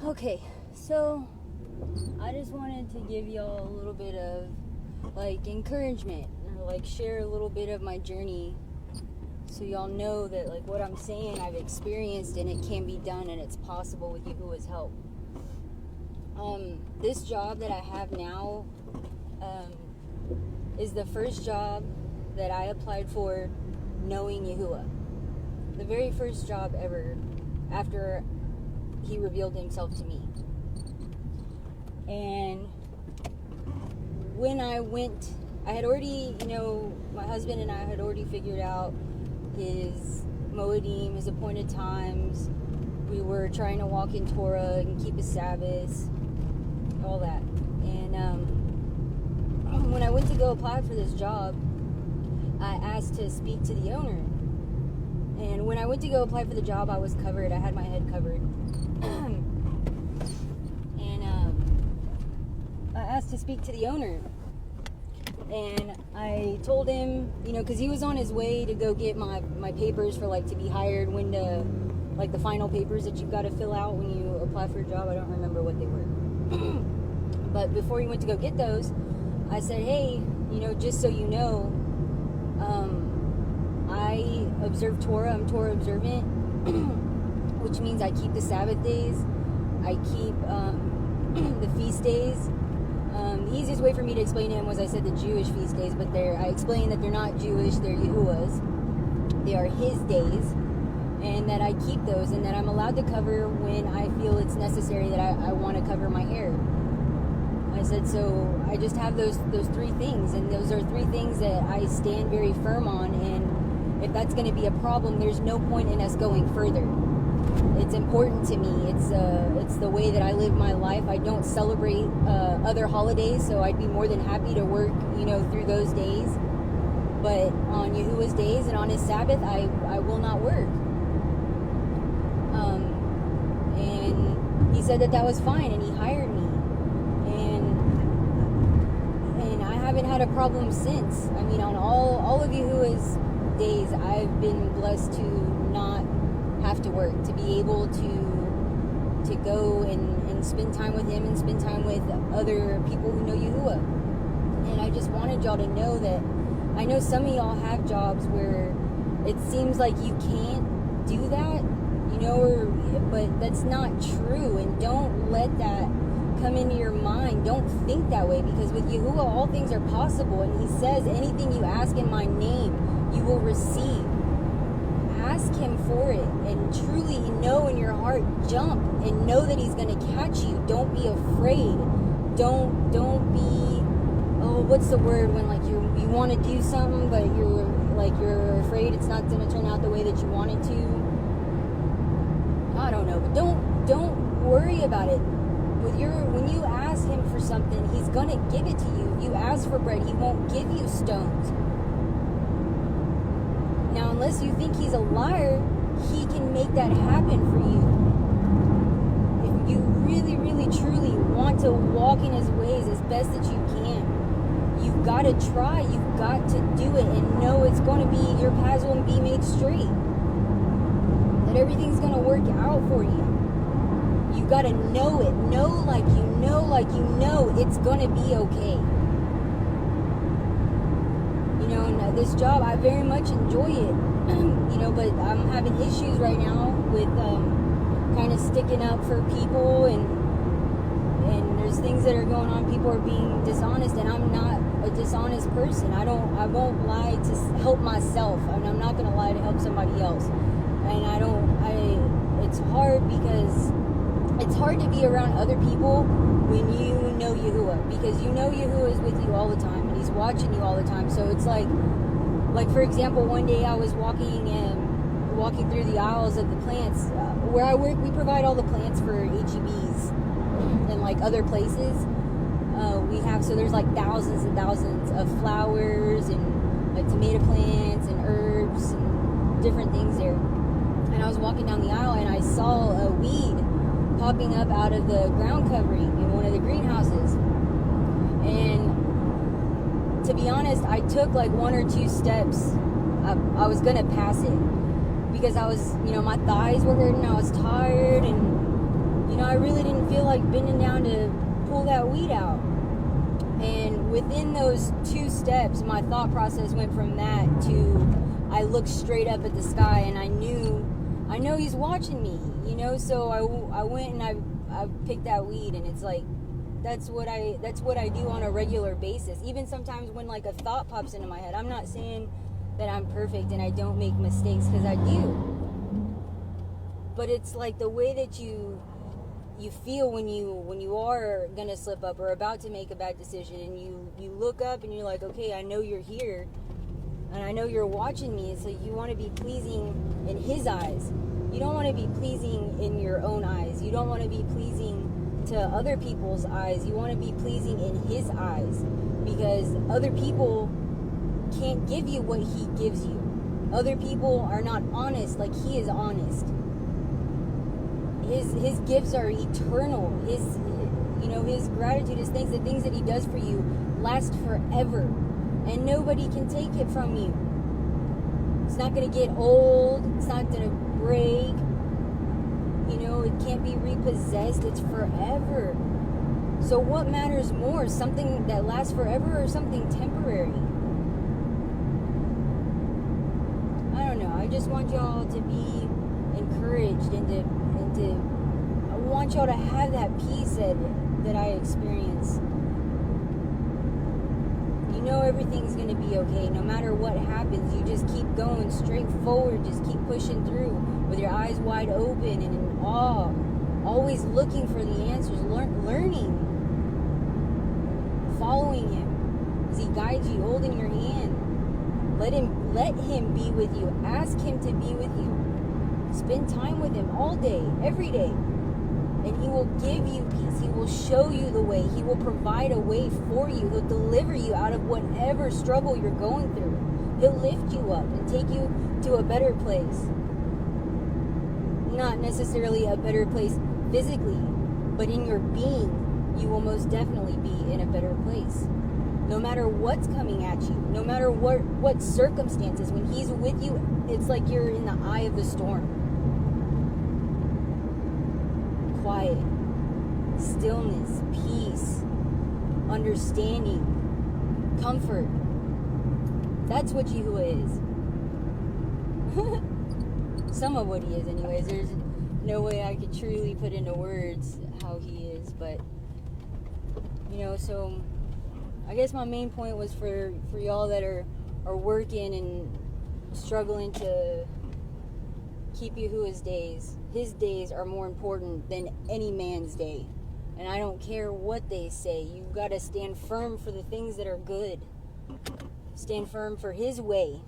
Okay, so I just wanted to give y'all a little bit of like encouragement, or like share a little bit of my journey, so y'all know that like what I'm saying I've experienced and it can be done and it's possible with Yahuwah's help. This job that I have now is the first job that I applied for knowing Yahuwah. The very first job ever after he revealed himself to me. And when I went, I had already, my husband and I had already figured out his moedim, his appointed times. We were trying to walk in Torah and keep his Sabbaths, all that. And when I went to go apply for this job, I asked to speak to the owner. And when I went to go apply for the job, I was covered. I had my head covered. And I asked to speak to the owner. And I told him, because he was on his way to go get my papers for, to be hired, when to, the final papers that you've got to fill out when you apply for a job. I don't remember what they were. But before he went to go get those, I said, hey, just so you know, I observe Torah. I'm Torah observant, which means I keep the Sabbath days. I keep the feast days. The easiest way for me to explain to him was I said the Jewish feast days, but I explained that they're not Jewish, they're Yahuwah's. They are his days, and that I keep those, and that I'm allowed to cover when I feel it's necessary, that I want to cover my hair. I said, so I just have those three things, and those are three things that I stand very firm on, and if that's going to be a problem, there's no point in us going further. It's important to me. It's the way that I live my life. I don't celebrate other holidays, so I'd be more than happy to work, through those days. But on Yahuwah's days and on his Sabbath, I will not work. And he said that was fine, and he hired me. And I haven't had a problem since. I mean, on all of Yahuwah's days, I've been blessed to not have to work, to be able to go and spend time with him and spend time with other people who know Yahuwah. And I just wanted y'all to know that I know some of y'all have jobs where it seems like you can't do that, but that's not true. And don't let that come into your mind. Don't think that way, because with Yahuwah all things are possible, and he says anything you ask in my name you will receive. Ask him for it, and truly know in your heart, jump and know that he's going to catch you. Don't be afraid. Don't be, what's the word when you want to do something but you're afraid it's not going to turn out the way that you want it to. I don't know, but don't worry about it. When you ask him for something, he's going to give it to you. If you ask for bread, he won't give you stones. Now, unless you think he's a liar, he can make that happen for you. If you really, really, truly want to walk in his ways as best that you can, you've got to try. You've got to do it and know it's going to be, your paths will be made straight. That everything's going to work out for you. You got to know it. Know like you know it's going to be okay. And this job, I very much enjoy it. But I'm having issues right now with kind of sticking up for people, and there's things that are going on. People are being dishonest, and I'm not a dishonest person. I won't lie to help myself. I'm not going to lie to help somebody else. And it's hard because it's hard to be around other people when you know Yahuwah, because Yahuwah is with you all the time, and he's watching you all the time. So it's like for example, one day I was walking through the aisles of the plants. Where I work, we provide all the plants for HEBs and other places. So there's thousands and thousands of flowers and tomato plants and herbs and different things there. And I was walking down the aisle, and I saw a weed popping up out of the ground covering in one of the greenhouses. And to be honest, I took one or two steps. I was gonna pass it because I was, my thighs were hurting. I was tired, and I really didn't like bending down to pull that weed out. And within those 2 steps, my thought process went from that to I looked straight up at the sky, and I know he's watching me, you know. So I went and I picked that weed, and it's like that's what I do on a regular basis. Even sometimes when like a thought pops into my head, I'm not saying that I'm perfect and I don't make mistakes, because I do. But it's like the way that you feel when you are gonna slip up or about to make a bad decision, and you look up and you're like, okay, I know you're here and I know you're watching me, so you want to be pleasing in his eyes. You don't want to be pleasing in your own eyes. You don't want to be pleasing to other people's eyes. You want to be pleasing in his eyes, because other people can't give you what he gives you. Other people are not honest like he is honest. His gifts are eternal. His gratitude, his things, the things that he does for you last forever, and nobody can take it from you. It's not going to get old. It's not going to break. It can't be repossessed. It's forever. So what matters more, something that lasts forever or something temporary? I don't know. I just want y'all to be encouraged and to I want y'all to have that peace that I experience. You know everything's going to be okay. No matter what happens, you just keep going straight forward. Just keep pushing through with your eyes wide open and in awe. Always looking for the answers, learning, following him as he guides you, holding your hand. Let him be with you. Ask him to be with you. Spend time with him all day, every day. And he will give you peace. He will show you the way. He will provide a way for you. He'll deliver you out of whatever struggle you're going through. He'll lift you up and take you to a better place. Not necessarily a better place physically, but in your being, you will most definitely be in a better place. No matter what's coming at you, no matter what circumstances, when he's with you, it's like you're in the eye of the storm. Quiet, stillness, peace, understanding, comfort. That's what Yahuwah is. Some of what he is anyways. There's no way I could truly put into words how he is, but so I guess my main point was for y'all that are working and struggling to keep Yahuwah's days. His days are more important than any man's day. And I don't care what they say. You got to stand firm for the things that are good. Stand firm for his way.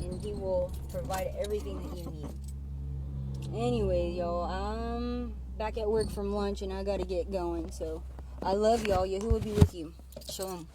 And he will provide everything that you need. Anyway, y'all, I'm back at work from lunch and I got to get going. So I love y'all. Yahuwah be with you. Shalom.